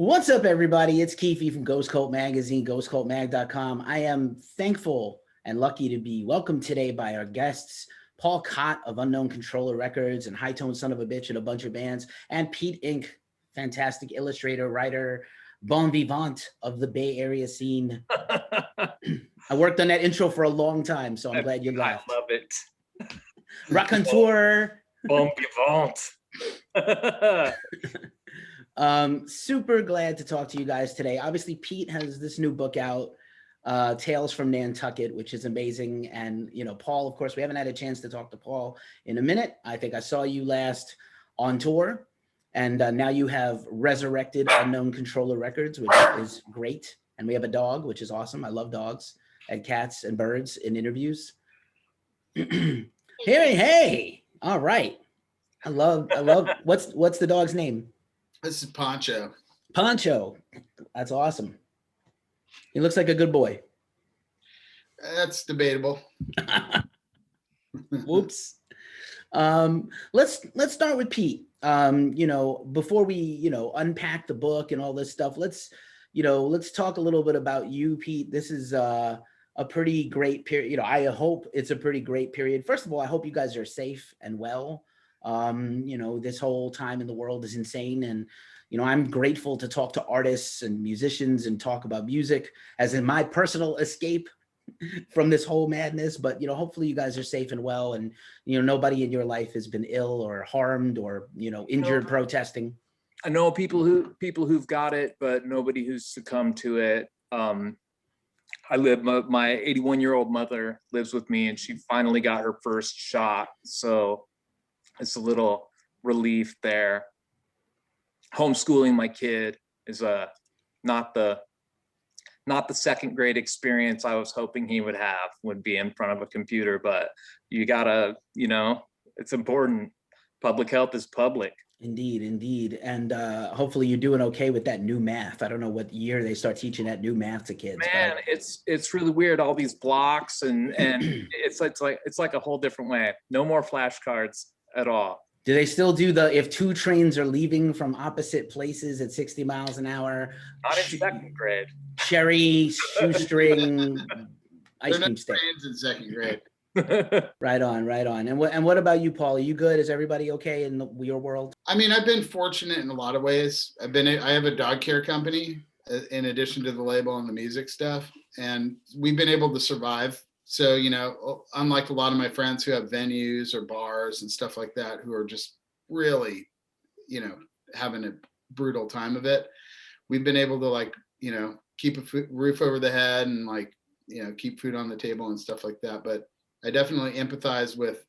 What's up, everybody? It's Keefe from Ghost Cult Magazine, ghostcultmag.com. I am thankful and lucky to be welcomed today by our guests, Paul Kott of Unknown Controller Records and High Tone Son of a Bitch and a bunch of bands, and Pete Inc., fantastic illustrator, writer, bon vivant of the Bay Area scene. I worked on that intro for a long time, so I'm glad you laughed. I love it. Raconteur. Bon vivant. Super glad to talk to you guys today. Obviously, Pete has this new book out, Tales from Nantucket, which is amazing. And, you know, Paul, of course, we haven't had a chance to talk to Paul in a minute. I think I saw you last on tour, and now you have resurrected Unknown Controller Records, which is great. And we have a dog, which is awesome. I love dogs and cats and birds in interviews. Hey. All right. I love, what's the dog's name? This is Poncho. Poncho. That's awesome. He looks like a good boy. That's debatable. Whoops. Let's start with Pete. You know, before we, you know, unpack the book and all this stuff, let's talk a little bit about you, Pete. This is a pretty great period. You know, I hope it's a pretty great period. First of all, I hope you guys are safe and well. You know, this whole time in the world is insane. And, you know, I'm grateful to talk to artists and musicians and talk about music as in my personal escape from this whole madness. But, you know, hopefully you guys are safe and well, and, you know, nobody in your life has been ill or harmed or, you know, injured protesting. I know people who've got it, but nobody who's succumbed to it. I live, my 81-year-old mother lives with me, and she finally got her first shot. So it's a little relief there. Homeschooling my kid is not the second grade experience I was hoping he would have, would be in front of a computer, but you gotta, you know, it's important. Public health is public. Indeed. And hopefully you're doing okay with that new math. I don't know what year they start teaching that new math to kids. Man, it's really weird. All these blocks and it's like a whole different way. No more flashcards at all. Do they still do the, if two trains are leaving from opposite places at 60 miles an hour? Not in second grade. Cherry, shoestring, ice cream stick. Trains in second grade. Right on. And what about you, Paul? Are you good? Is everybody okay in your world? I mean, I've been fortunate in a lot of ways. I have a dog care company in addition to the label and the music stuff, and we've been able to survive. So, you know, unlike a lot of my friends who have venues or bars and stuff like that, who are just really, you know, having a brutal time of it, we've been able to, like, you know, keep a roof over the head and, like, you know, keep food on the table and stuff like that. But I definitely empathize with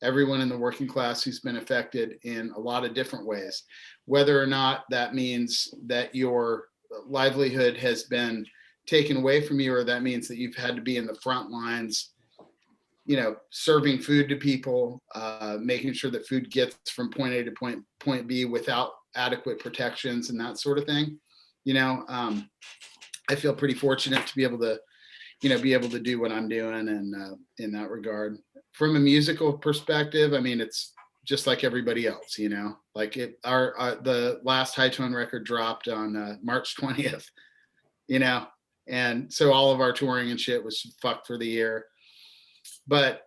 everyone in the working class who's been affected in a lot of different ways, whether or not that means that your livelihood has been taken away from you, or that means that you've had to be in the front lines, you know, serving food to people, making sure that food gets from point A to point B without adequate protections and that sort of thing. You know, I feel pretty fortunate to be able to, you know, do what I'm doing, and in that regard. From a musical perspective, I mean, it's just like everybody else, you know, like the last High Tone record dropped on March 20th, you know, and so all of our touring and shit was fucked for the year. But,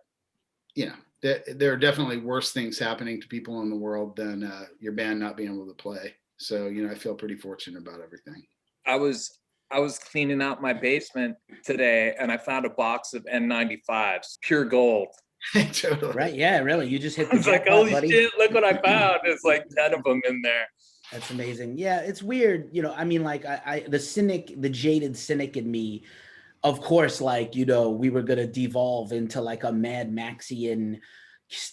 you know, there are definitely worse things happening to people in the world than your band not being able to play. So, you know, I feel pretty fortunate about everything. I was cleaning out my basement today, and I found a box of N95s, pure gold. Totally. Right, yeah, really. You just hit the jackpot, like, holy buddy. Shit, look what I found. It's like 10 of them in there. That's amazing. Yeah, it's weird. You know, I mean, like, the jaded cynic in me, of course, like, you know, we were going to devolve into like a Mad Maxian,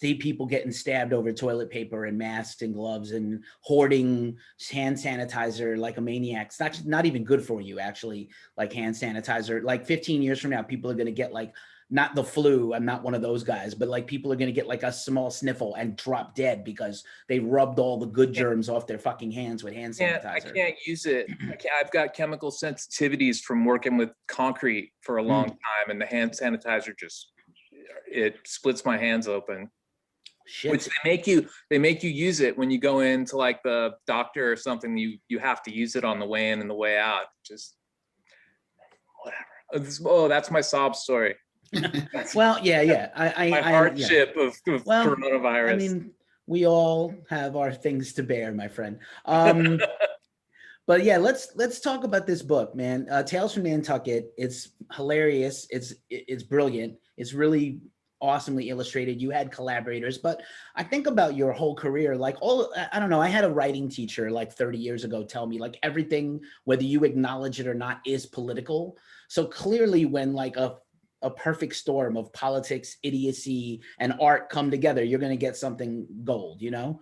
people getting stabbed over toilet paper and masks and gloves and hoarding hand sanitizer like a maniac. It's actually not even good for you, actually, like hand sanitizer. Like 15 years from now, people are going to get like, not the flu, I'm not one of those guys, but like people are going to get like a small sniffle and drop dead because they rubbed all the good germs off their fucking hands with hand sanitizer. I can't use it. I've got chemical sensitivities from working with concrete for a long time, and the hand sanitizer just, it splits my hands open. Shit. they make you use it when you go into like the doctor or something. You have to use it on the way in and the way out. Just whatever. Oh, that's my sob story. Well, yeah. My hardship of Well, coronavirus. I mean, we all have our things to bear, my friend. But yeah, let's talk about this book, man. Tales from Nantucket. It's hilarious. It's brilliant. It's really awesomely illustrated. You had collaborators, but I think about your whole career. Like I don't know. I had a writing teacher like 30 years ago tell me like everything, whether you acknowledge it or not, is political. So clearly, when like a perfect storm of politics, idiocy, and art come together, you're going to get something gold. You know?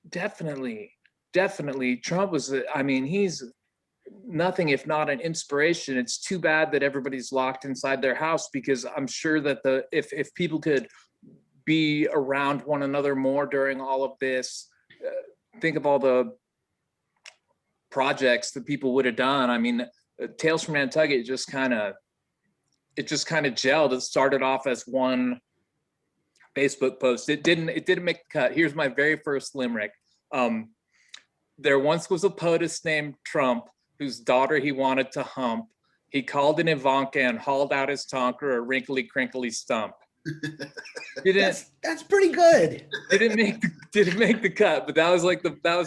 Definitely. Trump was, I mean, he's nothing if not an inspiration. It's too bad that everybody's locked inside their house, because I'm sure that if people could be around one another more during all of this, think of all the projects that people would have done. I mean, Tales from Nantucket just kind of gelled. It started off as one Facebook post. It didn't make the cut. Here's my very first limerick. There once was a POTUS named Trump, whose daughter he wanted to hump. He called in Ivanka and hauled out his tonker, a wrinkly, crinkly stump. That's pretty good. Didn't make the cut, but that was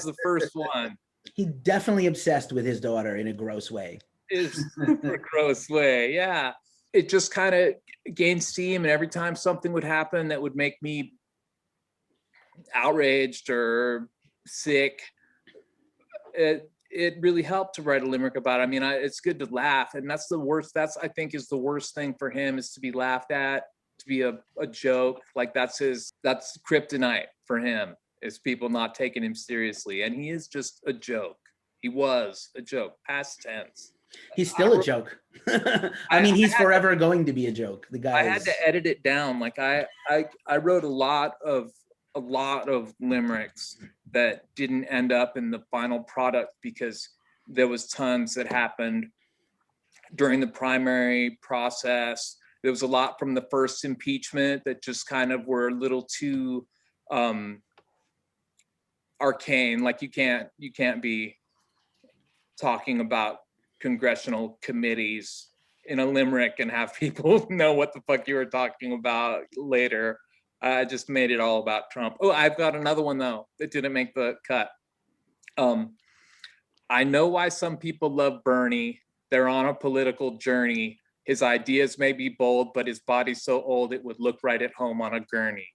the first one. He definitely obsessed with his daughter in a gross way. Is super gross way, yeah. It just kind of gained steam, and every time something would happen that would make me outraged or sick, it really helped to write a limerick about it. I mean, it's good to laugh, and that's the worst. That's, I think, is the worst thing for him, is to be laughed at, to be a joke. Like that's kryptonite for him, is people not taking him seriously, and he is just a joke. He was a joke, past tense. He's still a joke. I mean, he's forever going to be a joke. The guy. I had to edit it down. Like I wrote a lot of limericks that didn't end up in the final product, because there was tons that happened during the primary process. There was a lot from the first impeachment that just kind of were a little too arcane. Like you can't be talking about congressional committees in a limerick and have people know what the fuck you were talking about later. I just made it all about Trump. Oh, I've got another one though that didn't make the cut. I know why some people love Bernie. They're on a political journey. His ideas may be bold, but his body's so old it would look right at home on a gurney.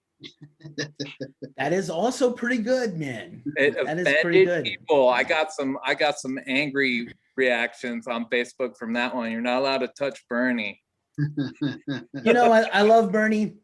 That is also pretty good, man. That is pretty good. People, I got some angry reactions on Facebook from that one. You're not allowed to touch Bernie. You know, I love Bernie,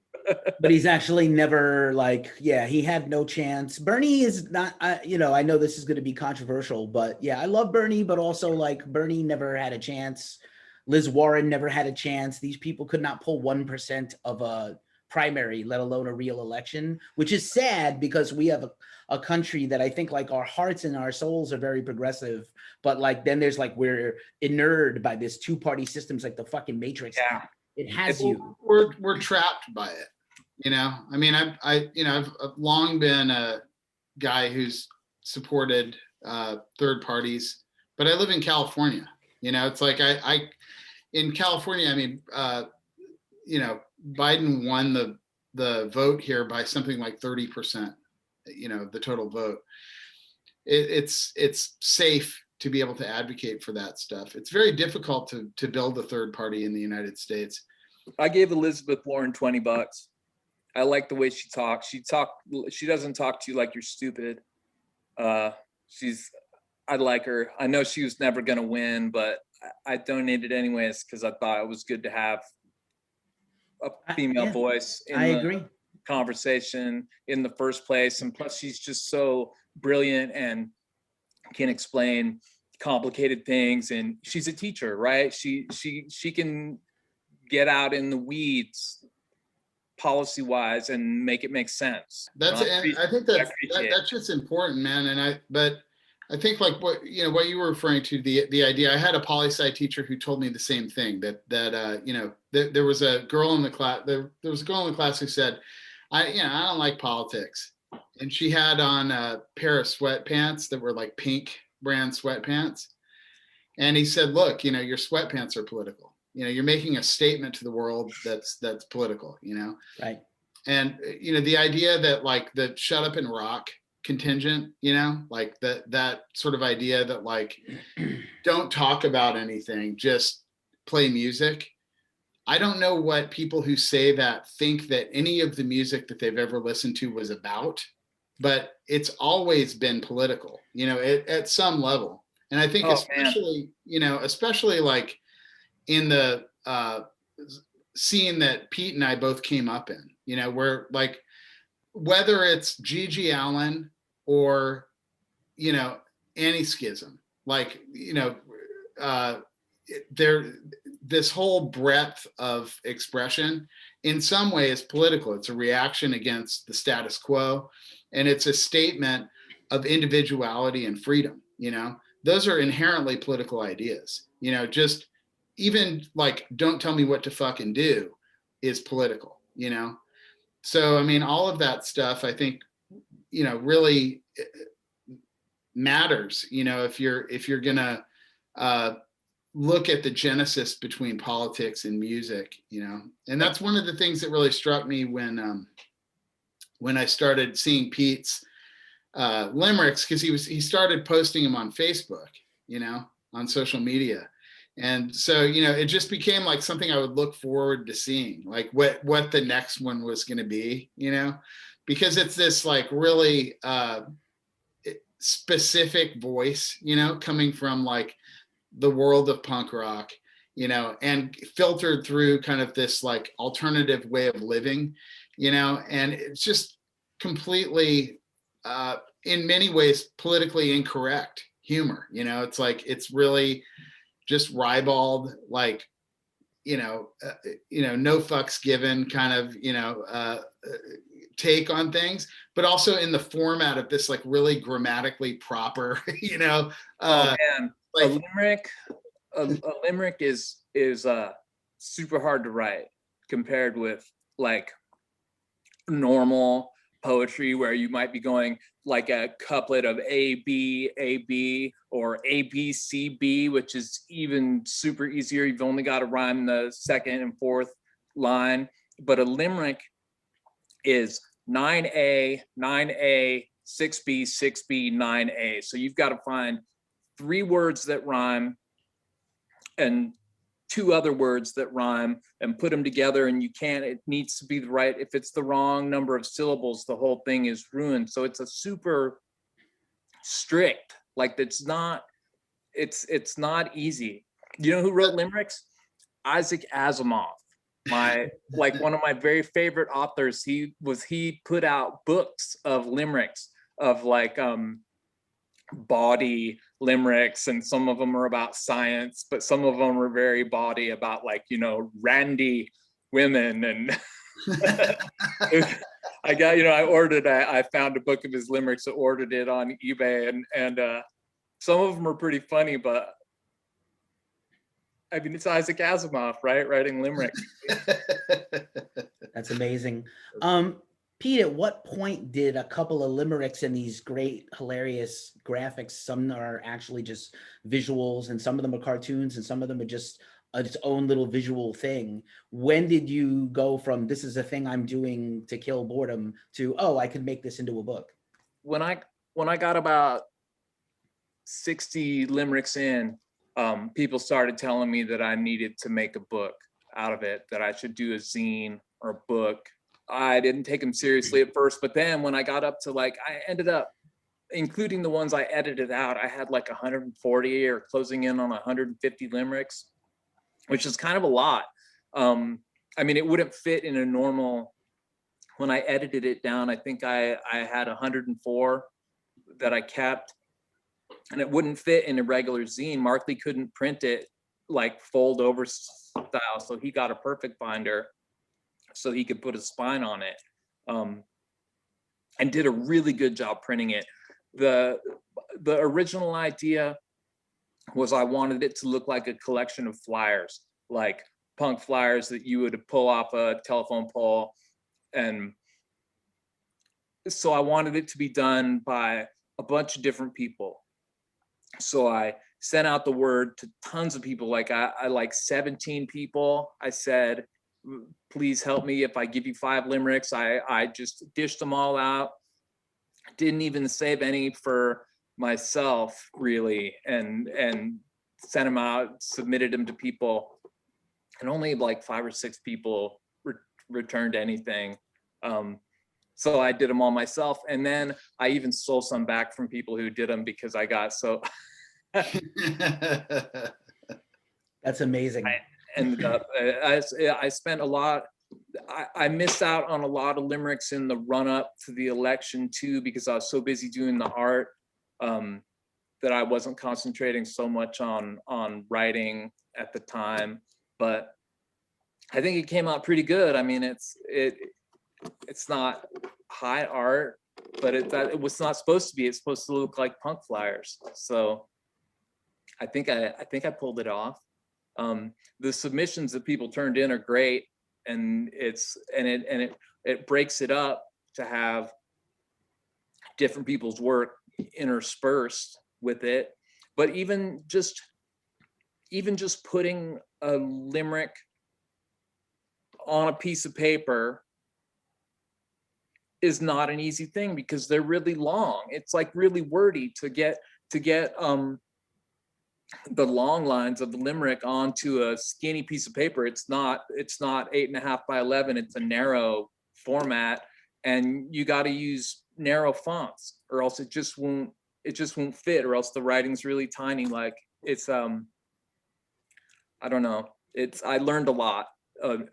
but he's actually never he had no chance. Bernie is not, I know this is going to be controversial, but yeah, I love Bernie, but also like Bernie never had a chance. Liz Warren never had a chance. These people could not pull 1% of a primary, let alone a real election, which is sad, because we have a country that I think like our hearts and our souls are very progressive, but like then there's like we're inured by this two-party systems like the fucking Matrix. Yeah. It has you. We're trapped by it. You know, I mean, I've long been a guy who's supported third parties, but I live in California. You know, it's like in California, I mean, Biden won the vote here by something like 30%, the total vote. It's safe to be able to advocate for that stuff. It's very difficult to build a third party in the United States. I gave Elizabeth Warren $20. I like the way she talks. She doesn't talk to you like you're stupid. I like her. I know she was never going to win, but I donated anyways because I thought it was good to have a female voice in the conversation in the first place. And plus she's just so brilliant and can explain complicated things. And she's a teacher, right? She can get out in the weeds policy wise and make it make sense. I think that's just important, man. But I think like what you were referring to, the idea. I had a poli-sci teacher who told me the same thing, that there was a girl in the class. There was a girl in the class who said, I don't like politics. And she had on a pair of sweatpants that were like pink brand sweatpants. And he said, look, your sweatpants are political. You're making a statement to the world that's political, Right. And, the idea that like the shut up and rock contingent, like that sort of idea that like, don't talk about anything, just play music. I don't know what people who say that think that any of the music that they've ever listened to was about, but it's always been political, at some level. And I think Oh man. especially like in the scene that Pete and I both came up in, where like, whether it's Gigi Allen or, Annie Schism, like, there, this whole breadth of expression in some way is political. It's a reaction against the status quo, and it's a statement of individuality and freedom. Those are inherently political ideas. Just even like, don't tell me what to fucking do is political. So I mean, all of that stuff, I think, really matters. If you're gonna look at the genesis between politics and music, and that's one of the things that really struck me when I started seeing Pete's limericks, because he started posting them on Facebook, on social media. And so, it just became like something I would look forward to seeing, like what the next one was going to be, because it's this like really specific voice, coming from like the world of punk rock, and filtered through kind of this like alternative way of living, and it's just completely, in many ways, politically incorrect humor. It's like, it's really just ribald, like, no fucks given kind of, take on things, but also in the format of this like really grammatically proper, Oh man, like, a limerick is super hard to write compared with like normal poetry, where you might be going like a couplet of A B or A B C B, which is even super easier. You've only got to rhyme the second and fourth line. But a limerick is 9A, 9A, 6B, 6B, 9A. So you've got to find 3 words that rhyme and 2 other words that rhyme and put them together, and it needs to be the right. If it's the wrong number of syllables, the whole thing is ruined. So it's a super strict, like, it's not easy. You know who wrote limericks? Isaac Asimov, one of my very favorite authors. He put out books of limericks, of like body limericks, and some of them are about science, but some of them are very body, about like, randy women. And I found a book of his limericks, I ordered it on eBay, and some of them are pretty funny, but I mean, it's Isaac Asimov, right? Writing limericks. That's amazing. Pete, at what point did a couple of limericks and these great, hilarious graphics, some are actually just visuals and some of them are cartoons and some of them are just its own little visual thing. When did you go from this is a thing I'm doing to kill boredom to, oh, I could make this into a book? When I got about 60 limericks in, people started telling me that I needed to make a book out of it, that I should do a zine or a book. I didn't take them seriously at first, but then when I got up to like, I ended up, including the ones I edited out, I had like 140 or closing in on 150 limericks, which is kind of a lot. I mean, it wouldn't fit in a normal, when I edited it down, I think I had 104 that I kept, and it wouldn't fit in a regular zine. Markley couldn't print it like fold over style, so he got a perfect binder so he could put a spine on it, and did a really good job printing it. The original idea was I wanted it to look like a collection of flyers, like punk flyers that you would pull off a telephone pole, and so I wanted it to be done by a bunch of different people. So I sent out the word to tons of people. Like I like 17 people. I said, please help me if I give you 5 limericks. I just dished them all out. Didn't even save any for myself really, and sent them out, submitted them to people, and only like 5 or 6 people returned anything. So I did them all myself, and then I even stole some back from people who did them because I got so That's amazing. I ended up I spent a lot. I missed out on a lot of limericks in the run up to the election too, because I was so busy doing the art, that I wasn't concentrating so much on writing at the time. But I think it came out pretty good. I mean, it's not high art, but it was not supposed to be. It's supposed to look like punk flyers. So I think I pulled it off. The submissions that people turned in are great, and it breaks it up to have different people's work interspersed with it. But even just putting a limerick on a piece of paper is not an easy thing, because they're really long. It's like really wordy to get the long lines of the limerick onto a skinny piece of paper. It's not 8.5 by 11. It's a narrow format, and you got to use narrow fonts, or else it just won't fit, or else the writing's really tiny. Like it's I don't know. I learned a lot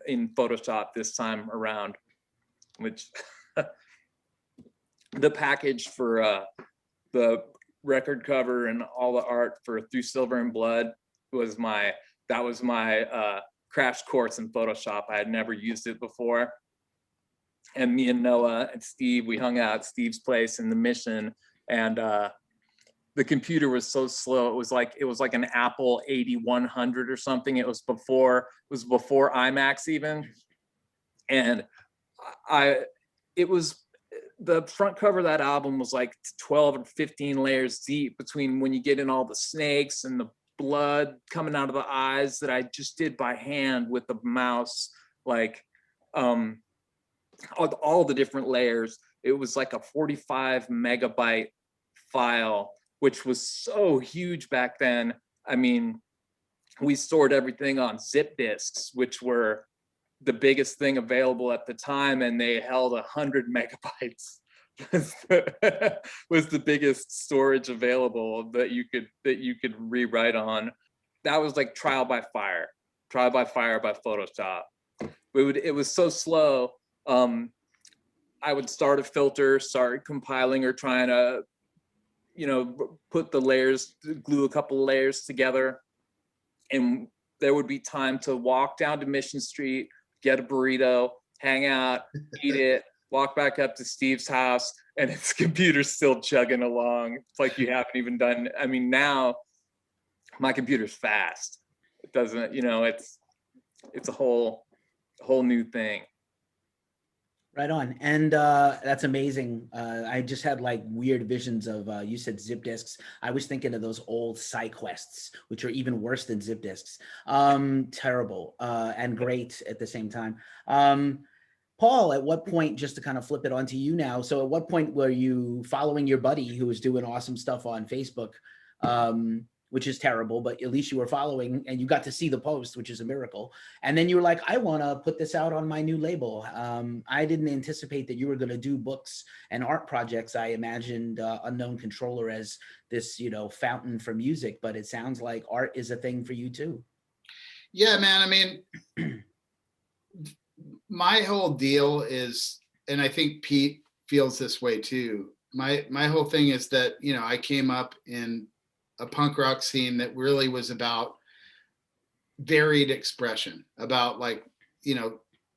in Photoshop this time around, which the package for the record cover and all the art for Through Silver and Blood was my crash course in Photoshop. I had never used it before. And me and Noah and Steve, we hung out at Steve's place in the Mission, and the computer was so slow. It was like an Apple 8100 or something. It was before iMacs even. And the front cover of that album was like 12 or 15 layers deep, between when you get in all the snakes and the blood coming out of the eyes that I just did by hand with the mouse, like all the different layers. It was like a 45 megabyte file, which was so huge back then. I mean, we stored everything on zip disks, which were the biggest thing available at the time, and they held 100 megabytes. Was the biggest storage available that you could rewrite on. That was like trial by fire by Photoshop. It was so slow. I would start a filter, start compiling, or trying to, put the layers, glue a couple of layers together, and there would be time to walk down to Mission Street, get a burrito, hang out, eat it, walk back up to Steve's house, and his computer's still chugging along. It's like you haven't even done. I mean, now my computer's fast. It doesn't, it's a whole new thing. Right on. And that's amazing. I just had like weird visions of, you said zip disks. I was thinking of those old SciQuests, which are even worse than zip disks. Terrible and great at the same time. Paul, at what point, just to kind of flip it onto you now, so at what point were you following your buddy who was doing awesome stuff on Facebook, which is terrible, but at least you were following and you got to see the post, which is a miracle. And then you were like, I want to put this out on my new label. I didn't anticipate that you were going to do books and art projects. I imagined Unknown Controller as this, fountain for music, but it sounds like art is a thing for you too. Yeah, man. I mean, my whole deal is, and I think Pete feels this way too. My whole thing is that, I came up in a punk rock scene that really was about varied expression, about like,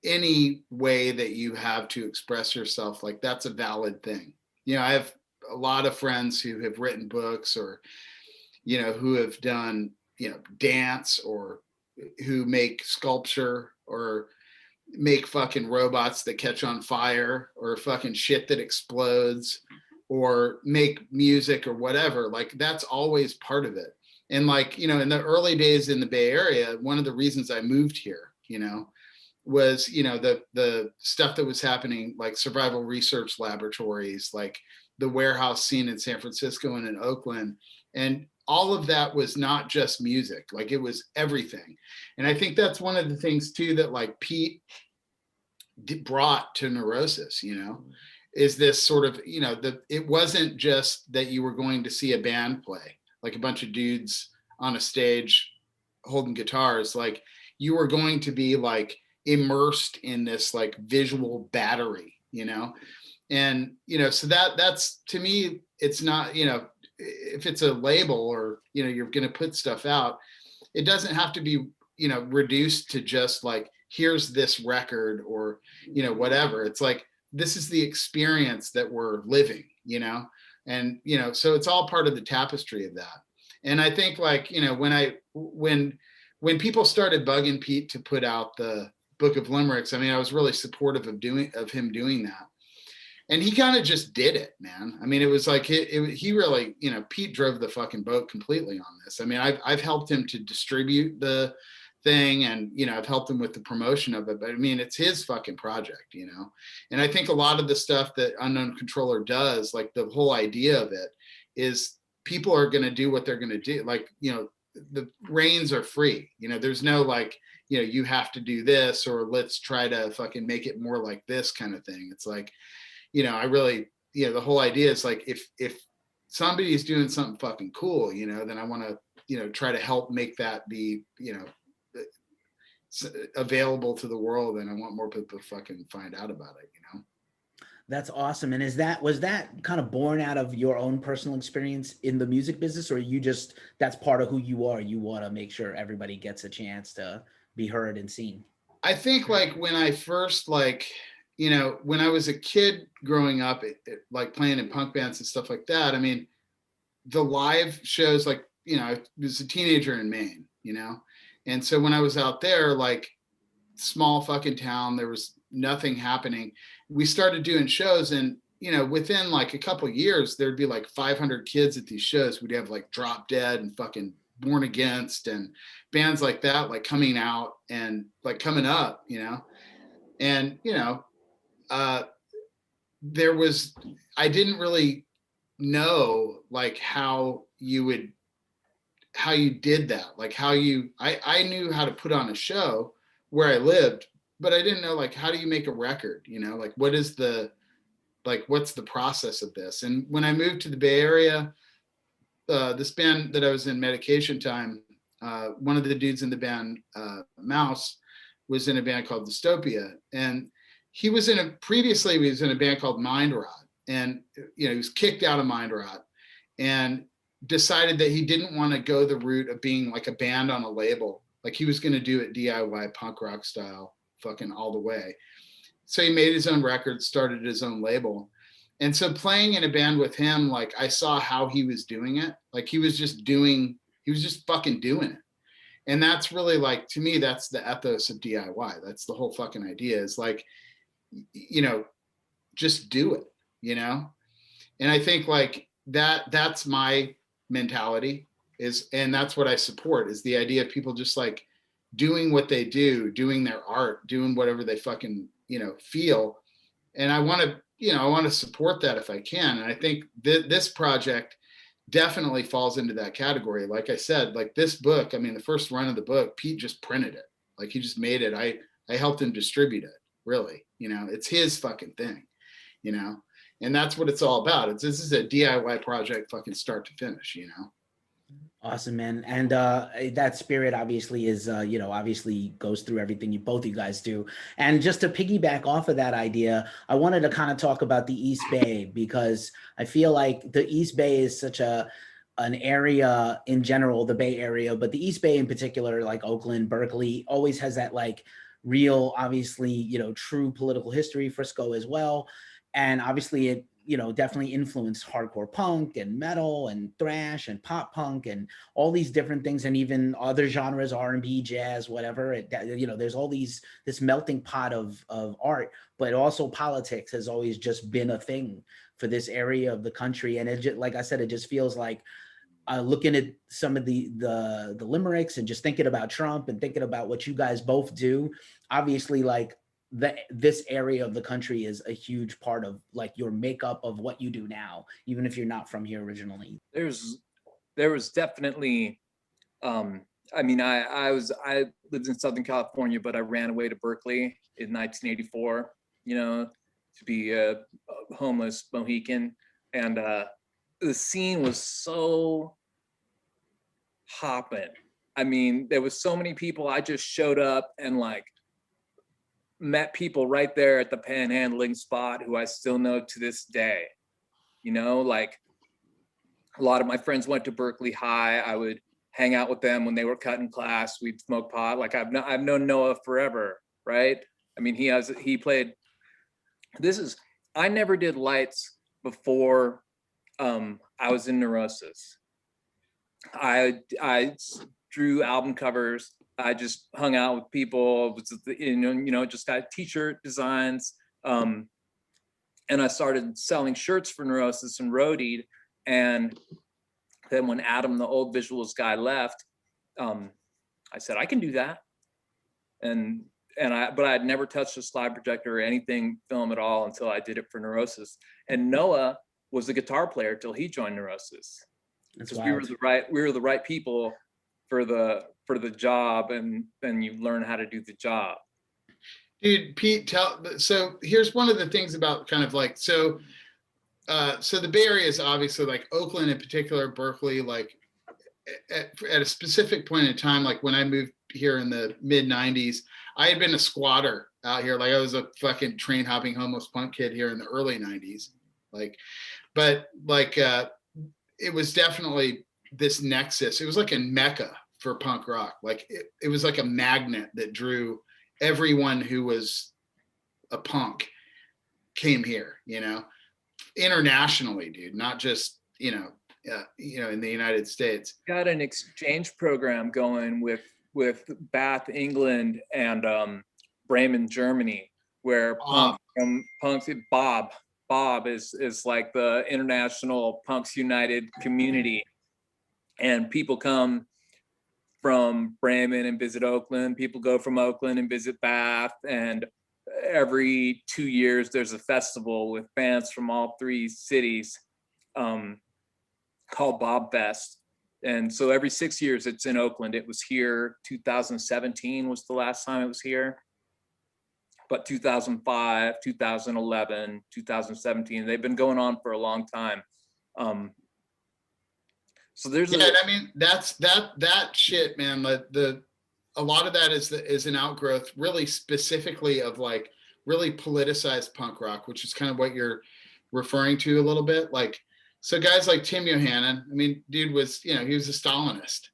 any way that you have to express yourself, like that's a valid thing. I have a lot of friends who have written books, or, who have done, dance, or who make sculpture, or, make fucking robots that catch on fire or fucking shit that explodes or make music or whatever. Like that's always part of it. And like, you know, in the early days in the Bay Area, one of the reasons I moved here, you know, was, you know, the stuff that was happening, like survival research laboratories, like the warehouse scene in San Francisco and in Oakland. And all of that was not just music, like it was everything. And I think that's one of the things too that like Pete brought to Neurosis, you know, is this sort of, you know, it wasn't just that you were going to see a band play, like a bunch of dudes on a stage holding guitars. Like you were going to be like immersed in this like visual battery, you know? And, you know, so that's to me, it's not, you know, if it's a label or, you know, you're going to put stuff out, it doesn't have to be, you know, reduced to just like, here's this record or, you know, whatever. It's like, this is the experience that we're living, you know? And, you know, so it's all part of the tapestry of that. And I think like, you know, when people started bugging Pete to put out the Book of Limericks, I mean, I was really supportive of him doing that. And he kind of just did it, man. I mean, it was like, he really, you know, Pete drove the fucking boat completely on this. I mean, I've helped him to distribute the thing and, you know, I've helped him with the promotion of it, but I mean, it's his fucking project, you know? And I think a lot of the stuff that Unknown Controller does, like the whole idea of it is people are going to do what they're going to do. Like, you know, the reins are free, you know, there's no like, you know, you have to do this or let's try to fucking make it more like this kind of thing. It's like, you know, I really, you know, the whole idea is like, if somebody's doing something fucking cool, you know, then I want to, you know, try to help make that be, you know, available to the world. And I want more people to fucking find out about it, you know? That's awesome. And was that kind of born out of your own personal experience in the music business, or you just, that's part of who you are? You want to make sure everybody gets a chance to be heard and seen. I think like when I first like, you know, when I was a kid growing up, like playing in punk bands and stuff like that, I mean, the live shows, like, you know, I was a teenager in Maine, you know? And so when I was out there, like small fucking town, there was nothing happening. We started doing shows and, you know, within like a couple of years, there'd be like 500 kids at these shows. We'd have like Drop Dead and fucking Born Against and bands like that, like coming out and like coming up, you know? And, you know, I didn't really know like how you did that, like I knew how to put on a show where I lived, but I didn't know like, how do you make a record, you know, like what's the process of this? And when I moved to the Bay Area, this band that I was in, Medication Time, one of the dudes in the band, Mouse, was in a band called Dystopia, and he was in a band called Mind Rot, and you know, he was kicked out of Mind Rot and decided that he didn't want to go the route of being like a band on a label. Like he was going to do it DIY punk rock style, fucking all the way. So he made his own records, started his own label. And so playing in a band with him, like I saw how he was doing it. Like he was just fucking doing it. And that's really like, to me, that's the ethos of DIY. That's the whole fucking idea, is like, you know, just do it, you know? And I think like that's my mentality and that's what I support, is the idea of people just like doing what they do, doing their art, doing whatever they fucking, you know, feel. And I want to support that if I can. And I think this project definitely falls into that category. Like I said, like this book, I mean, the first run of the book, Pete just printed it. Like he just made it. I helped him distribute it, really. You know, it's his fucking thing, you know? And that's what it's all about. This is a DIY project, fucking start to finish, you know? Awesome, man. And that spirit obviously is, you know, obviously goes through everything both you guys do. And just to piggyback off of that idea, I wanted to kind of talk about the East Bay, because I feel like the East Bay is such an area in general, the Bay Area, but the East Bay in particular, like Oakland, Berkeley, always has that like real, obviously, you know, true political history, Frisco as well. And obviously it you know, definitely influenced hardcore punk and metal and thrash and pop punk and all these different things, and even other genres, R&B, jazz, whatever. You know, there's all this melting pot of art, but also politics has always just been a thing for this area of the country. And it just, like I said, it just feels like looking at some of the limericks and just thinking about Trump and thinking about what you guys both do. Obviously, like this area of the country is a huge part of like your makeup of what you do now, even if you're not from here originally. There was definitely, I mean, I lived in Southern California, but I ran away to Berkeley in 1984, you know, to be a homeless Mohican. And the scene was so hopping. I mean, there was so many people. I just showed up and like met people right there at the panhandling spot who I still know to this day. You know, like a lot of my friends went to Berkeley High. I would hang out with them when they were cutting class. We'd smoke pot. Like I've known Noah forever, right? I mean, he played. I never did lights before I was in Neurosis. I drew album covers. I just hung out with people, just got t-shirt designs. And I started selling shirts for Neurosis and roadied. And then when Adam, the old visuals guy, left, I said, I can do that. But I had never touched a slide projector or anything film at all until I did it for Neurosis. And Noah was the guitar player till he joined Neurosis. Because we were the right people for the job, and then you learn how to do the job. Dude, Pete, so here's one of the things about kind of like, so the Bay Area is obviously like Oakland in particular, Berkeley, like at a specific point in time, like when I moved here in the mid 90s, I had been a squatter out here. Like I was a fucking train hopping homeless punk kid here in the early 90s. It was definitely this nexus. It was like a mecca for punk rock. Like it was like a magnet that drew everyone who was a punk came here, you know, internationally, dude, not just, in the United States. Got an exchange program going with Bath, England, and Bremen, Germany, where Bob is like the international Punks United community, and people come from Bremen and visit Oakland. People go from Oakland and visit Bath, and every 2 years there's a festival with bands from all three cities called Bob Fest. And so every 6 years it's in Oakland. It was here 2017 was the last time it was here. But 2005, 2011, 2017, they've been going on for a long time. So there's I mean, that's that shit, man. A lot of that is an outgrowth, really specifically of like really politicized punk rock, which is kind of what you're referring to a little bit. Like, so guys like Tim Yohannan, I mean, dude was, he was a Stalinist,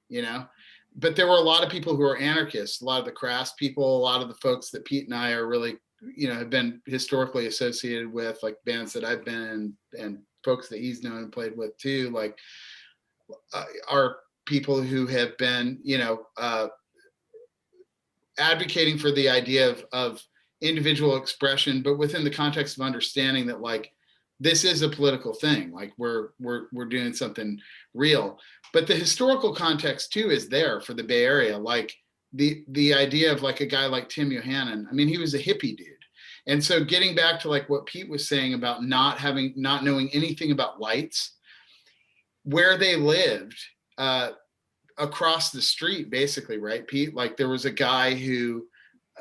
but there were a lot of people who are anarchists, a lot of the crass people, a lot of the folks that Pete and I are really, have been historically associated with, like bands that I've been in and folks that he's known and played with too, like are people who have been, advocating for the idea of individual expression, but within the context of understanding that like, this is a political thing. Like we're doing something real, but the historical context too is there for the Bay Area. Like the idea of like a guy like Tim Yohannan. I mean, he was a hippie dude. And so getting back to like what Pete was saying about not knowing anything about lights, where they lived across the street, basically, right, Pete? Like there was a guy who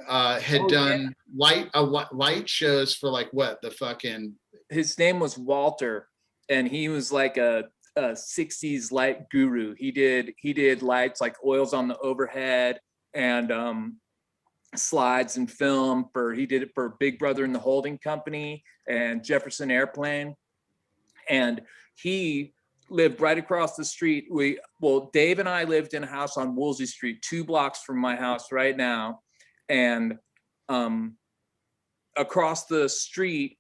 had done light shows for like what the fucking. His name was Walter, and he was like a 60s light guru. He did lights like oils on the overhead and slides and film he did it for Big Brother and the Holding Company and Jefferson Airplane. And he lived right across the street. Dave and I lived in a house on Woolsey Street, 2 blocks from my house right now. And across the street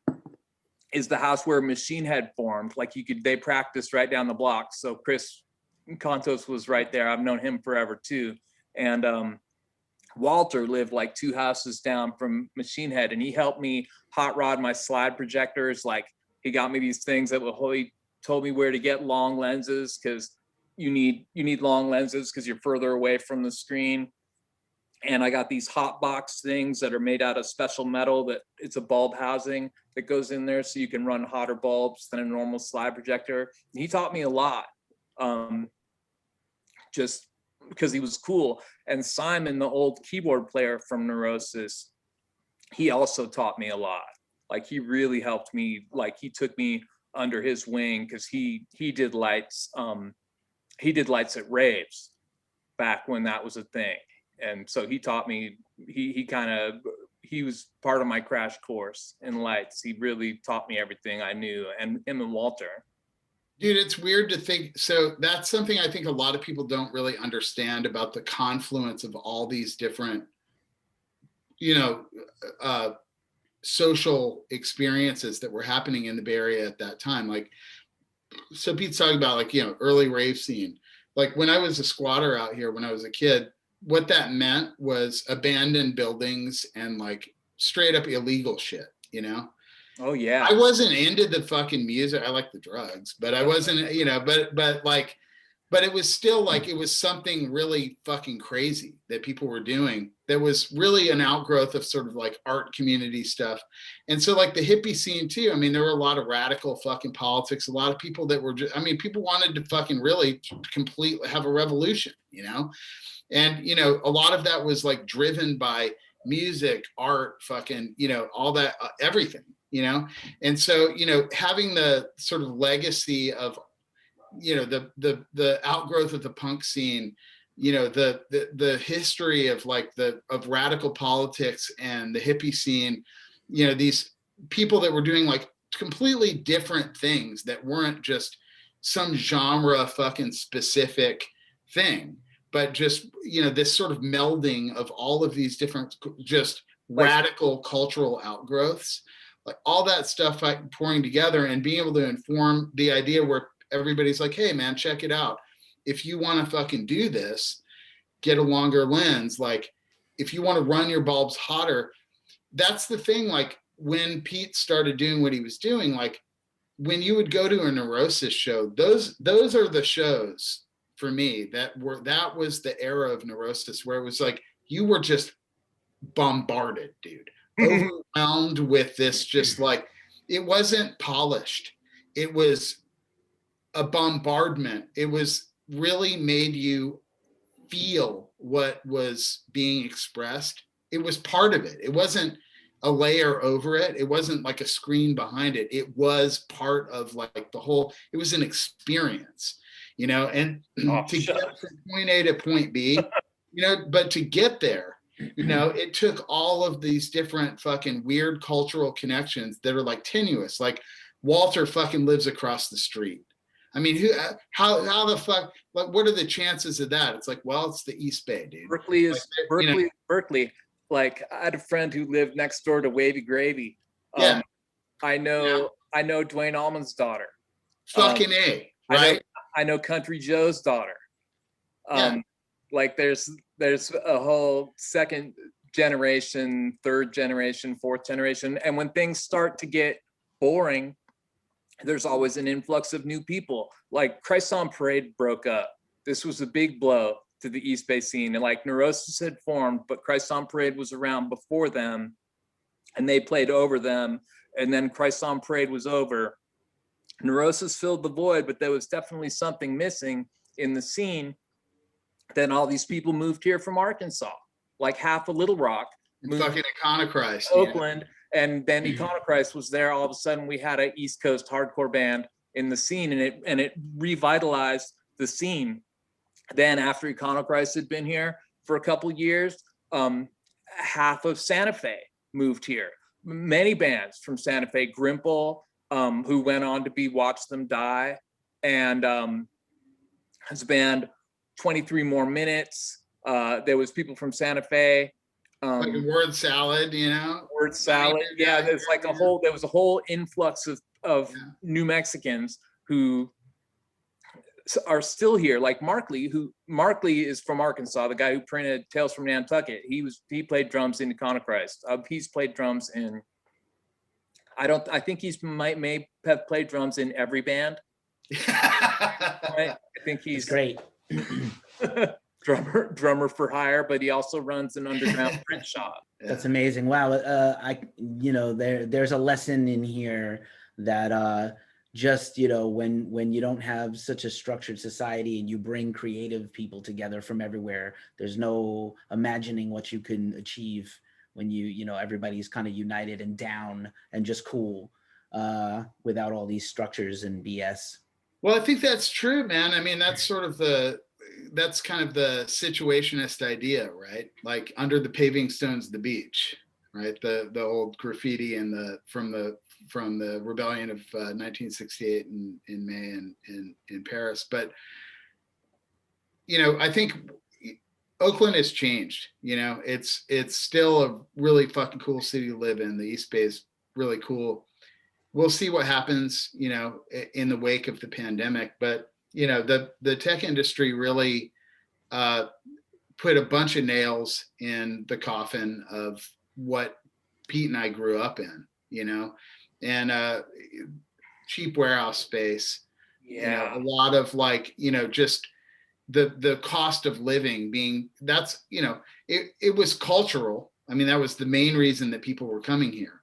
is the house where Machine Head formed. Like they practiced right down the block. So Chris Contos was right there. I've known him forever too. And Walter lived like 2 houses down from Machine Head, and he helped me hot rod my slide projectors. Like he got me these things that he told me where to get long lenses, because you need long lenses because you're further away from the screen. And I got these hot box things that are made out of special metal that it's a bulb housing that goes in there so you can run hotter bulbs than a normal slide projector. He taught me a lot, just because he was cool. And Simon, the old keyboard player from Neurosis, he also taught me a lot. Like he really helped me. Like he took me under his wing because he did lights. He did lights at raves back when that was a thing. And so he taught me, he was part of my crash course in lights. He really taught me everything I knew, and him and Walter. Dude, it's weird to think. So that's something I think a lot of people don't really understand about the confluence of all these different, social experiences that were happening in the Bay Area at that time. Like, so Pete's talking about like, early rave scene. Like when I was a squatter out here, when I was a kid, what that meant was abandoned buildings and like straight up illegal shit, Oh yeah. I wasn't into the fucking music. I like the drugs, but I wasn't, but it was still like, it was something really fucking crazy that people were doing that was really an outgrowth of sort of like art community stuff. And so like the hippie scene too, I mean, there were a lot of radical fucking politics, a lot of people that were just, I mean, people wanted to fucking really completely have a revolution, And, a lot of that was like driven by music, art, fucking, all that, everything, And so, having the sort of legacy of, the outgrowth of the punk scene, the history of like of radical politics and the hippie scene, these people that were doing like completely different things that weren't just some genre fucking specific thing, but just, this sort of melding of all of these different just radical cultural outgrowths, like all that stuff like pouring together and being able to inform the idea where everybody's like, hey man, check it out. If you want to fucking do this, get a longer lens. Like if you want to run your bulbs hotter, that's the thing. Like when Pete started doing what he was doing, like when you would go to a Neurosis show, those are the shows for me that was the era of Neurosis where it was like you were just bombarded, dude, overwhelmed with this, just like it wasn't polished, it was a bombardment. It was really made you feel what was being expressed. It was part of it. It wasn't a layer over it. It wasn't like a screen behind it. It was part of like the whole, it was an experience, and to get from point A to point B, but to get there, it took all of these different fucking weird cultural connections that are like tenuous. Like Walter fucking lives across the street. I mean, how the fuck, like, what are the chances of that? It's like, well, it's the East Bay, dude. Berkeley is Berkeley. Like I had a friend who lived next door to Wavy Gravy. Yeah. I know Dwayne Allman's daughter. Fucking A, right? I know Country Joe's daughter. Like there's a whole second generation, third generation, fourth generation. And when things start to get boring, there's always an influx of new people. Like Christ on Parade broke up. This was a big blow to the East Bay scene. And like Neurosis had formed, but Christ on Parade was around before them and they played over them. And then Christ on Parade was over. Neurosis filled the void, but there was definitely something missing in the scene. Then all these people moved here from Arkansas, like half of Little Rock. Fucking Iconochrist. Oakland. Yeah. And then Iconochrist was there. All of a sudden we had an East Coast hardcore band in the scene, and it revitalized the scene. Then after Iconochrist had been here for a couple years, half of Santa Fe moved here. Many bands from Santa Fe, Grimple, who went on to be Watch Them Die, and his band 23 More Minutes. There was people from Santa Fe. Like a word salad, Word salad. Yeah, there's like there was a whole influx of Yeah. New Mexicans who are still here. Like Mark Lee is from Arkansas, the guy who printed Tales from Nantucket. He played drums in Iconoclast. He's played drums in, I think may have played drums in every band. I think It's he's great. drummer for hire, but he also runs an underground print shop. That's amazing. Wow. There's a lesson in here that just, when you don't have such a structured society and you bring creative people together from everywhere, there's no imagining what you can achieve when everybody's kind of united and down and just cool without all these structures and BS. Well, I think that's true, man. I mean, that's kind of the situationist idea, right? Like under the paving stones, the beach, right? The old graffiti and from the rebellion of 1968 in May in Paris. But I think Oakland has changed. It's still a really fucking cool city to live in. The East Bay is really cool. We'll see what happens, in the wake of the pandemic. But the tech industry really put a bunch of nails in the coffin of what Pete and I grew up in, and cheap warehouse space. Yeah. A lot of just the cost of living it was cultural. I mean, that was the main reason that people were coming here.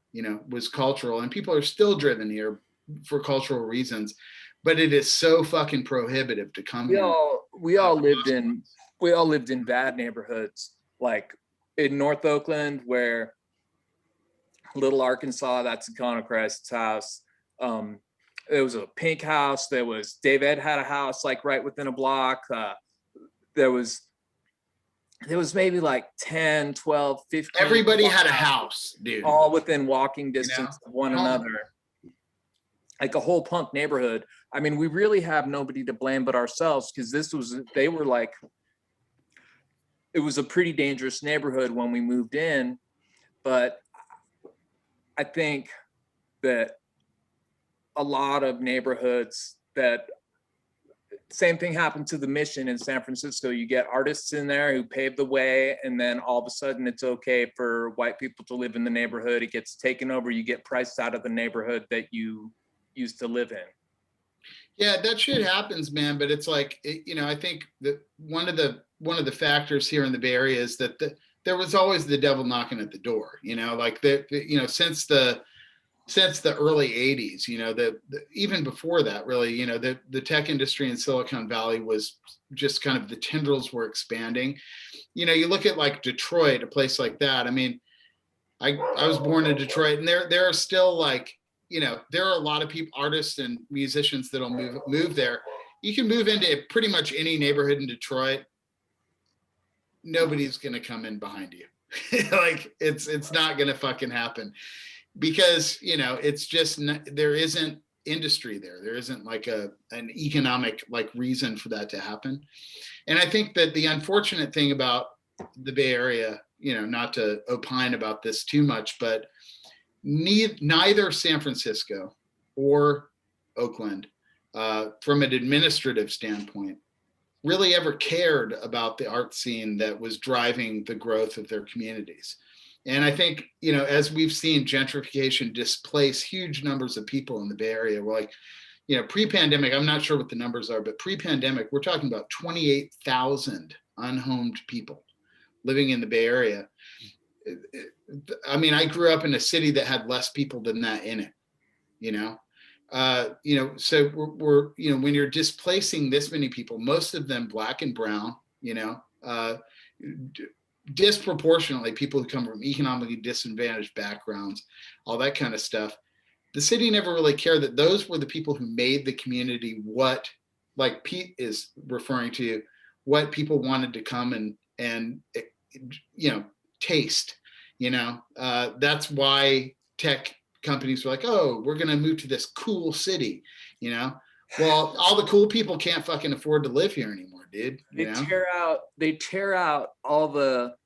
Was cultural, and people are still driven here for cultural reasons, but it is so fucking prohibitive to come here. We all lived in bad neighborhoods, like in North Oakland, where Little Arkansas, that's Iconoclast's house. There was a pink house. Dave Ed had a house like right within a block. There was maybe like 10, 12, 15. Everybody had a house, dude. All within walking distance of one another. Like a whole punk neighborhood. I mean, we really have nobody to blame but ourselves, because it was a pretty dangerous neighborhood when we moved in. But I think that a lot of neighborhoods same thing happened to the Mission in San Francisco. You get artists in there who pave the way, and then all of a sudden it's okay for white people to live in the neighborhood. It gets taken over. You get priced out of the neighborhood that you used to live in. Yeah, that shit happens, man. But it's like, I think that one of the factors here in the Bay Area is that there was always the devil knocking at the door. Since the early 80s, even before that, really, the tech industry in Silicon Valley was just kind of, the tendrils were expanding. You look at like Detroit, a place like that. I mean, I was born in Detroit, and there are still there are a lot of people, artists and musicians that'll move there. You can move into pretty much any neighborhood in Detroit. Nobody's going to come in behind you. Like it's not going to fucking happen. Because it's just there isn't industry there. There isn't like an economic reason for that to happen. And I think that the unfortunate thing about the Bay Area, not to opine about this too much, but neither San Francisco or Oakland, from an administrative standpoint, really ever cared about the art scene that was driving the growth of their communities. And I think, as we've seen gentrification displace huge numbers of people in the Bay Area, we're like, pre-pandemic, I'm not sure what the numbers are, but pre-pandemic, we're talking about 28,000 unhomed people living in the Bay Area. I mean, I grew up in a city that had less people than that in it, so we're when you're displacing this many people, most of them Black and brown, disproportionately people who come from economically disadvantaged backgrounds, all that kind of stuff. The city never really cared that those were the people who made the community what, like Pete is referring to, what people wanted to come and taste. That's why tech companies were like, oh, we're going to move to this cool city. Well, all the cool people can't fucking afford to live here anymore, dude. They tear out all the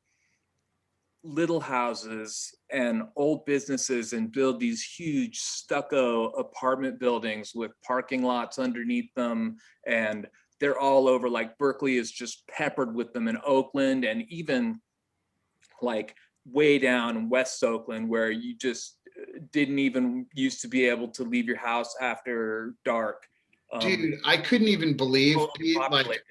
little houses and old businesses and build these huge stucco apartment buildings with parking lots underneath them. And they're all over, like Berkeley is just peppered with them, in Oakland, and even like way down in West Oakland, where you just didn't even used to be able to leave your house after dark. Dude, I couldn't even believe, Pete, Populated.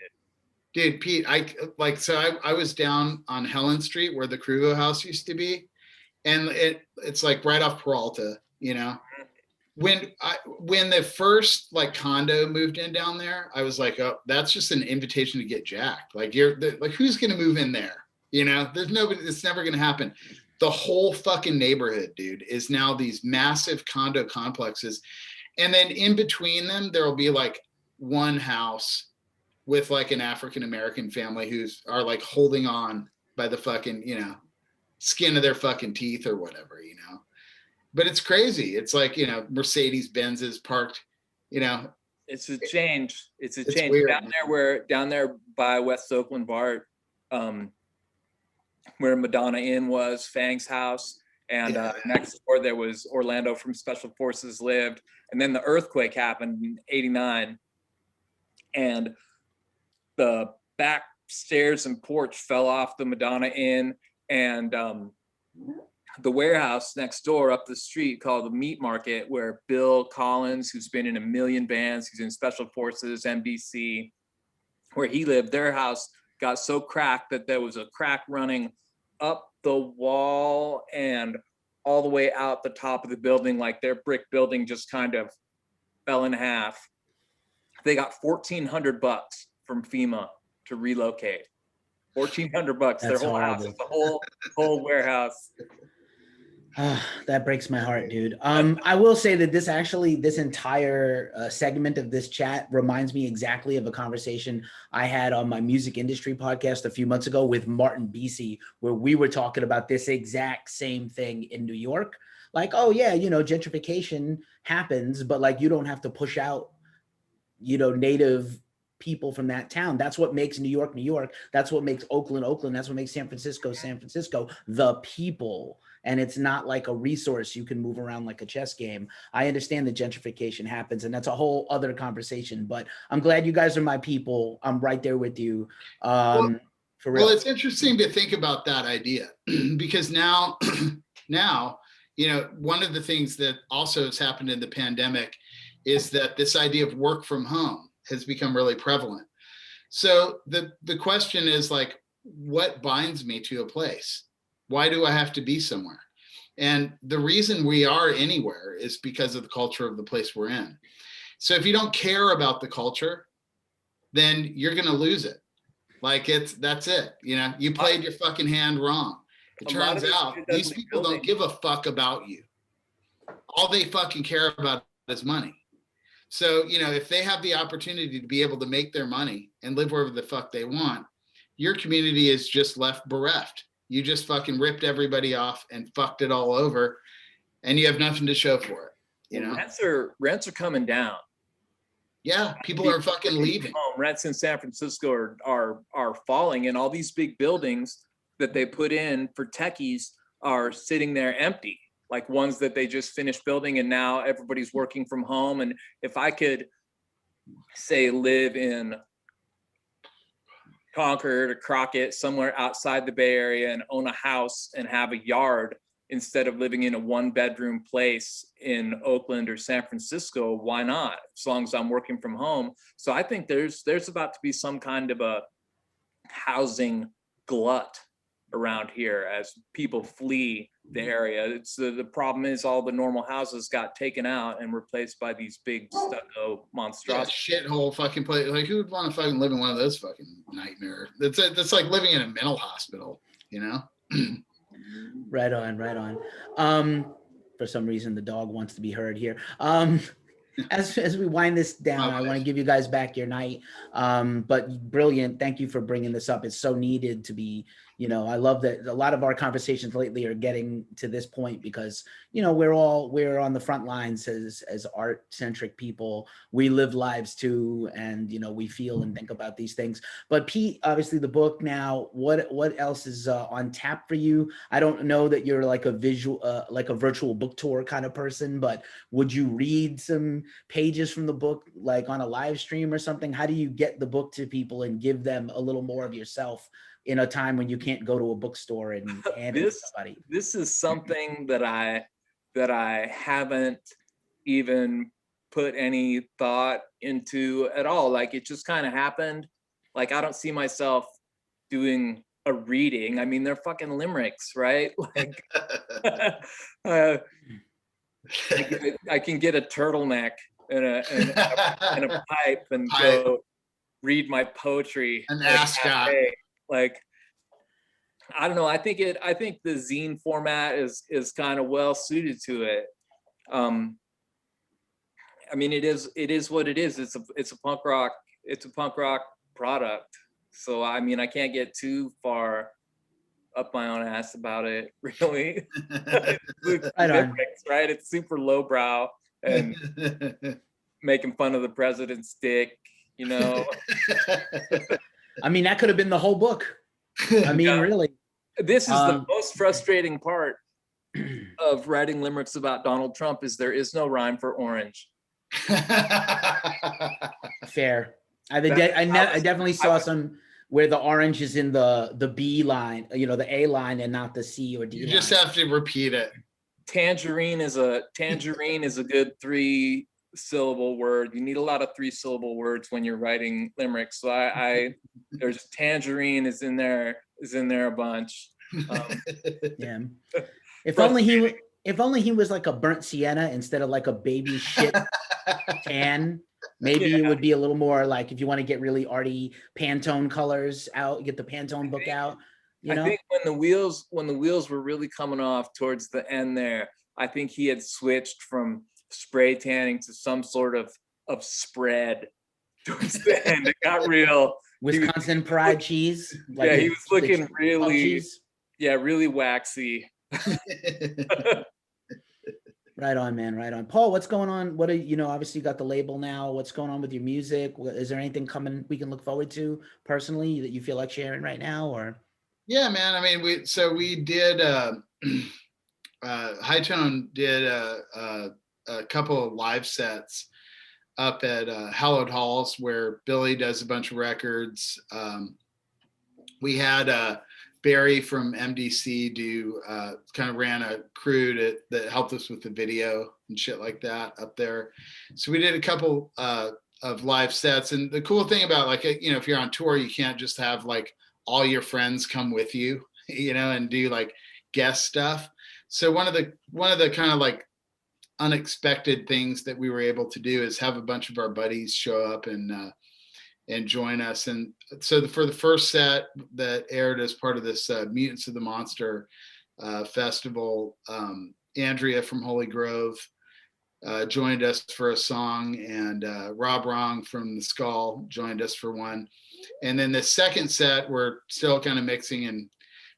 dude, Pete, I was down on Helen Street where the Kruger house used to be, and it's like right off Peralta, you know. When the first like condo moved in down there, I was like, oh, that's just an invitation to get jacked. Like like, who's gonna move in there? You know, there's nobody. It's never gonna happen. The whole fucking neighborhood, dude, is now these massive condo complexes, and then in between them, there will be like one house with like an African American family who's are like holding on by the fucking, you know, skin of their fucking teeth or whatever, you know. But it's crazy. It's like, you know, Mercedes Benz is parked, you know. It's a change. It's a It's change weird, down there by West Oakland Bar, where Madonna Inn was, Fang's house, and next door there was Orlando from Special Forces lived, and then the earthquake happened in '89, and the back stairs and porch fell off the Madonna Inn, and the warehouse next door up the street called the Meat Market, where Bill Collins, who's been in a million bands, he's in Special Forces, NBC, where he lived, their house got so cracked that there was a crack running up the wall and all the way out the top of the building. Like their brick building just kind of fell in half. They got $1,400 from FEMA to relocate. $1,400, their whole house, the whole warehouse. That breaks my heart, dude. I will say that this entire segment of this chat reminds me exactly of a conversation I had on my music industry podcast a few months ago with Martin Bisi, where we were talking about this exact same thing in New York. Like, oh yeah, you know, gentrification happens, but like you don't have to push out, you know, native people from that town. That's what makes New York, New York. That's what makes Oakland, Oakland. That's what makes San Francisco, San Francisco. The people. And it's not like a resource you can move around like a chess game. I understand that gentrification happens, and that's a whole other conversation, but I'm glad you guys are my people. I'm right there with you. For real. Well, it's interesting to think about that idea because now, you know, one of the things that also has happened in the pandemic is that this idea of work from home has become really prevalent. So the question is like, what binds me to a place? Why do I have to be somewhere? And the reason we are anywhere is because of the culture of the place we're in. So if you don't care about the culture, then you're going to lose it. Like that's it. You know, you played your fucking hand wrong. It turns out these people don't give a fuck about you. All they fucking care about is money. So, you know, if they have the opportunity to be able to make their money and live wherever the fuck they want, your community is just left bereft. You just fucking ripped everybody off and fucked it all over, and you have nothing to show for it. You know, rents are coming down. Yeah, people are fucking leaving. Rents in San Francisco are falling, and all these big buildings that they put in for techies are sitting there empty, like ones that they just finished building, and now everybody's working from home. And if I could say live in Concord or Crockett, somewhere outside the Bay Area, and own a house and have a yard instead of living in a one-bedroom place in Oakland or San Francisco, why not? As long as I'm working from home. So I think there's about to be some kind of a housing glut around here as people flee the area. It's the problem is all the normal houses got taken out and replaced by these big stucco monstrosities. Shithole fucking place. Like, who would want to fucking live in one of those fucking nightmare? That's like living in a mental hospital, you know? Right on. For some reason, the dog wants to be heard here. as we wind this down, I want to give you guys back your night. But brilliant. Thank you for bringing this up. It's so needed to be, I love that a lot of our conversations lately are getting to this point because, we're on the front lines as art centric people. We live lives too. And, we feel and think about these things. But Pete, obviously the book now, what else is on tap for you? I don't know that you're like a virtual book tour kind of person, but would you read some pages from the book like on a live stream or something? How do you get the book to people and give them a little more of yourself in a time when you can't go to a bookstore and hand it to somebody? This is something that I haven't even put any thought into at all. Like it just kind of happened. Like I don't see myself doing a reading. I mean, they're fucking limericks, right? Like I can get a turtleneck and a pipe and go read my poetry. An ascot. Like I don't know. I think the zine format is kind of well suited to it. I mean, it is what it is. It's a punk rock product. So I mean, I can't get too far up my own ass about it, really. Right? It's super lowbrow and making fun of the president's dick, I mean, that could have been the whole book. I mean, really. This is the most frustrating part of writing limericks about Donald Trump is there is no rhyme for orange. Fair. I definitely saw some where the orange is in the B line, the A line and not the C or D line. You just have to repeat it. Tangerine is a good 3-syllable word. You need a lot of 3-syllable words when you're writing limericks. So there's tangerine is in there a bunch. Yeah. If only he was like a burnt sienna instead of like a baby shit tan. Maybe it would be a little more like if you want to get really arty Pantone colors out, get the Pantone book out. I think when the wheels were really coming off towards the end there, I think he had switched from spray tanning to some sort of spread towards the end. It got real. Wisconsin Pride cheese. Like he was looking really, really waxy. Right on, man. Right on. Paul, what's going on? What are obviously you got the label now. What's going on with your music? Is there anything coming we can look forward to personally that you feel like sharing right now? Or yeah, man. I mean, we did High Tone did a couple of live sets up at Hallowed Halls where Billy does a bunch of records. We had Barry from MDC kind of ran a crew that helped us with the video and shit like that up there. So we did a couple of live sets. And the cool thing about if you're on tour, you can't just have like all your friends come with you, and do like guest stuff. So one of the kind of like unexpected things that we were able to do is have a bunch of our buddies show up and join us. And so for the first set that aired as part of this Mutants of the Monster festival, Andrea from Holy Grove joined us for a song, and Rob Wrong from The Skull joined us for one. And then the second set we're still kind of mixing and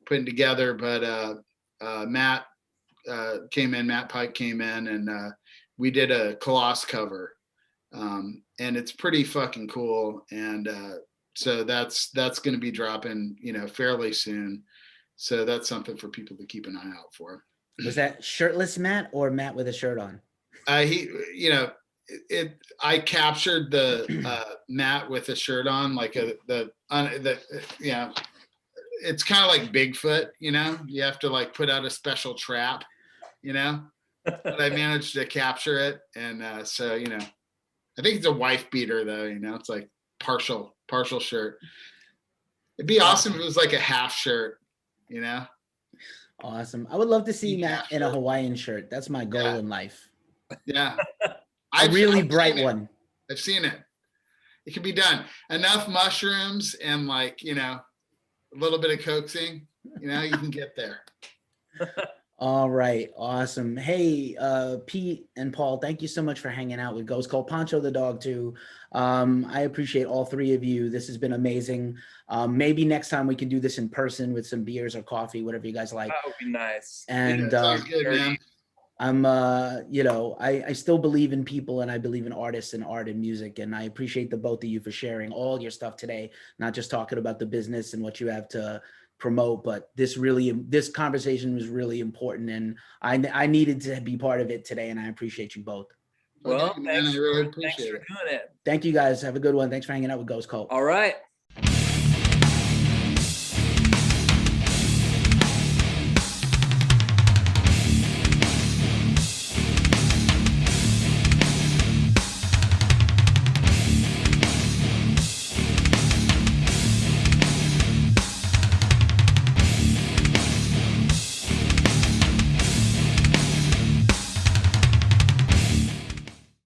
putting together, but Matt Pike came in and we did a Colossus cover. And it's pretty fucking cool. And so that's going to be dropping, fairly soon. So that's something for people to keep an eye out for. Was that shirtless Matt or Matt with a shirt on? I captured the Matt with a shirt on, like it's kind of like Bigfoot, you have to like put out a special trap, but I managed to capture it. And so, I think it's a wife beater though, it's like partial shirt. It'd be awesome if it was like a half shirt, Awesome. I would love to see Matt in a Hawaiian shirt. That's my goal in life. Yeah. A really bright one. I've seen it. It can be done. Enough mushrooms and like, a little bit of coaxing, you can get there. All right, awesome. Hey, Pete and Paul, thank you so much for hanging out with Ghost Cult. Pancho the dog too. I appreciate all three of you. This has been amazing. Maybe next time we can do this in person with some beers or coffee, whatever you guys like. That would be nice. And Sounds good, man. I'm, I still believe in people and I believe in artists and art and music. And I appreciate the both of you for sharing all your stuff today, not just talking about the business and what you have to promote, but this conversation was really important. And I needed to be part of it today. And I appreciate you both. Well, Okay, man, I really thanks appreciate for it. doing it. Thank you guys. Have a good one. Thanks for hanging out with Ghost Cult. All right.